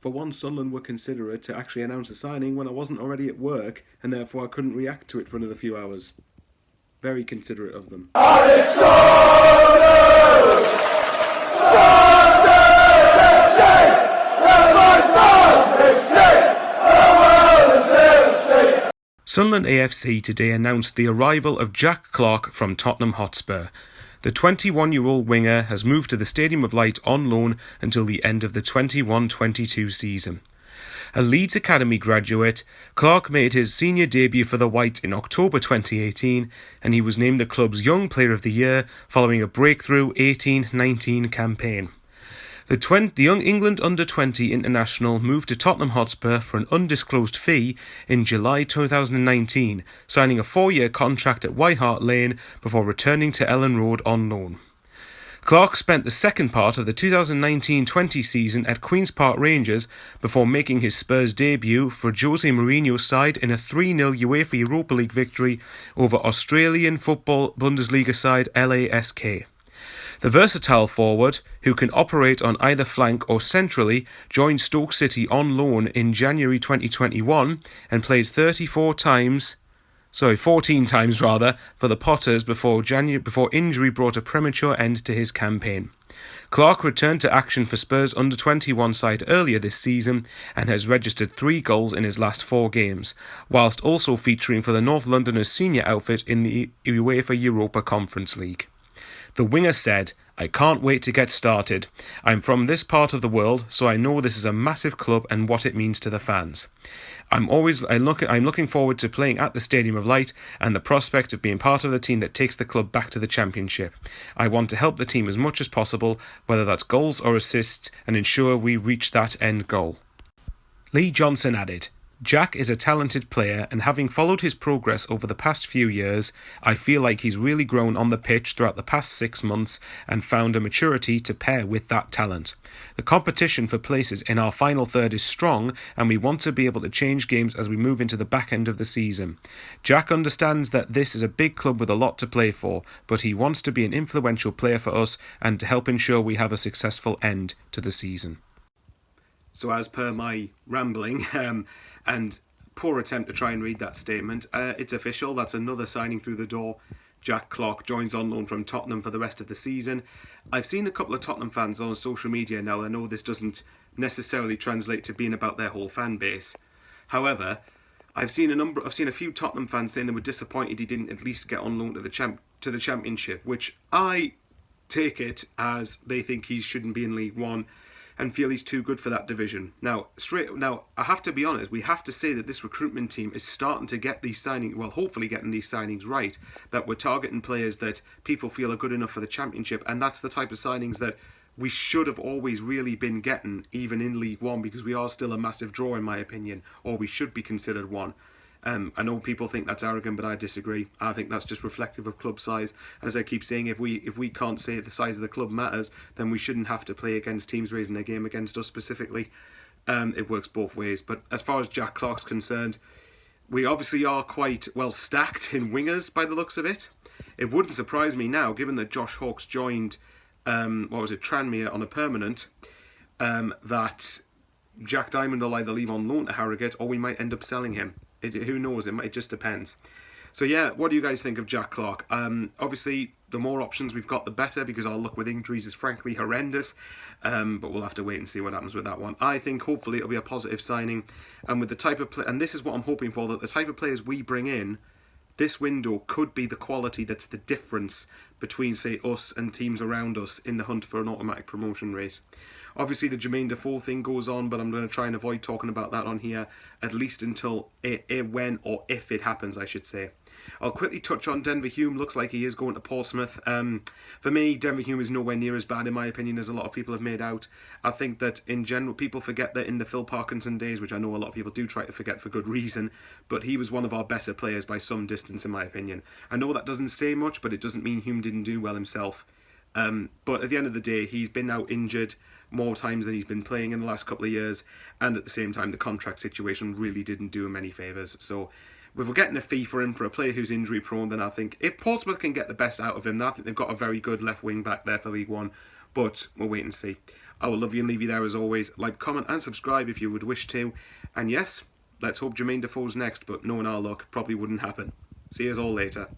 For once, Sunderland were considerate to actually announce a signing when I wasn't already at work, and therefore I couldn't react to it for another few hours. Very considerate of them. Sunderland AFC today announced the arrival of Jack Clarke from Tottenham Hotspur. The 21-year-old winger has moved to the Stadium of Light on loan until the end of the 21-22 season. A Leeds Academy graduate, Clarke made his senior debut for the Whites in October 2018, and he was named the club's Young Player of the Year following a breakthrough 18-19 campaign. The young England under-20 international moved to Tottenham Hotspur for an undisclosed fee in July 2019, signing a 4-year contract at White Hart Lane before returning to Ellen Road on loan. Clarke spent the second part of the 2019-20 season at Queen's Park Rangers before making his Spurs debut for Jose Mourinho's side in a 3-0 UEFA Europa League victory over Australian football Bundesliga side LASK. The versatile forward, who can operate on either flank or centrally, joined Stoke City on loan in January 2021 and played 14 times for the Potters before injury brought a premature end to his campaign. Clarke returned to action for Spurs under-21 side earlier this season and has registered 3 goals in his last 4 games, whilst also featuring for the North Londoners senior outfit in the UEFA Europa Conference League. The winger said, "I can't wait to get started. I'm from this part of the world, so I know this is a massive club and what it means to the fans. I'm looking forward to playing at the Stadium of Light and the prospect of being part of the team that takes the club back to the Championship. I want to help the team as much as possible, whether that's goals or assists, and ensure we reach that end goal." Lee Johnson added, "Jack is a talented player, and having followed his progress over the past few years, I feel like he's really grown on the pitch throughout the past 6 months and found a maturity to pair with that talent. The competition for places in our final third is strong, and we want to be able to change games as we move into the back end of the season. Jack understands that this is a big club with a lot to play for, but he wants to be an influential player for us and to help ensure we have a successful end to the season." So as per my rambling and poor attempt to try and read that statement, it's official. That's another signing through the door. Jack Clarke joins on loan from Tottenham for the rest of the season. I've seen a couple of Tottenham fans on social media now. I know this doesn't necessarily translate to being about their whole fan base. However, I've seen a few Tottenham fans saying they were disappointed he didn't at least get on loan to the Championship, which I take it as they think he shouldn't be in League One and feel he's too good for that division. Now, I have to be honest, we have to say that this recruitment team is starting to get these signings, well, hopefully getting these signings right, that we're targeting players that people feel are good enough for the Championship, and that's the type of signings that we should have always really been getting, even in League One, because we are still a massive draw, in my opinion, or we should be considered one. I know people think that's arrogant, but I disagree. I think that's just reflective of club size. As I keep saying, if we can't say the size of the club matters, then we shouldn't have to play against teams raising their game against us specifically. It works both ways. But as far as Jack Clarke's concerned, we obviously are quite well stacked in wingers by the looks of it. It wouldn't surprise me now, given that Josh Hawkes joined, Tranmere on a permanent, that Jack Diamond will either leave on loan to Harrogate or we might end up selling him. Who knows? It just depends. So yeah, what do you guys think of Jack Clarke? Obviously, the more options we've got, the better, because our luck with injuries is frankly horrendous. But we'll have to wait and see what happens with that one. I think hopefully it'll be a positive signing, and with the type of and this is what I'm hoping for, that the type of players we bring in, this window could be the quality that's the difference between, say, us and teams around us in the hunt for an automatic promotion race. Obviously, the Jermaine Defoe thing goes on, but I'm going to try and avoid talking about that on here, at least until when or if it happens, I should say. I'll quickly touch on Denver Hume. Looks like he is going to Portsmouth. For me, Denver Hume is nowhere near as bad, in my opinion, as a lot of people have made out. I think that, in general, people forget that in the Phil Parkinson days, which I know a lot of people do try to forget for good reason, but he was one of our better players by some distance, in my opinion. I know that doesn't say much, but it doesn't mean Hume didn't do well himself. But at the end of the day, he's been out injured more times than he's been playing in the last couple of years, and at the same time the contract situation really didn't do him any favours. So if we're getting a fee for him for a player who's injury prone, then I think if Portsmouth can get the best out of him, then I think they've got a very good left wing back there for League One, but we'll wait and see. I will love you and leave you there as always. Like, comment and subscribe if you would wish to. And yes, let's hope Jermaine Defoe's next, but knowing our luck, probably wouldn't happen. See you all later.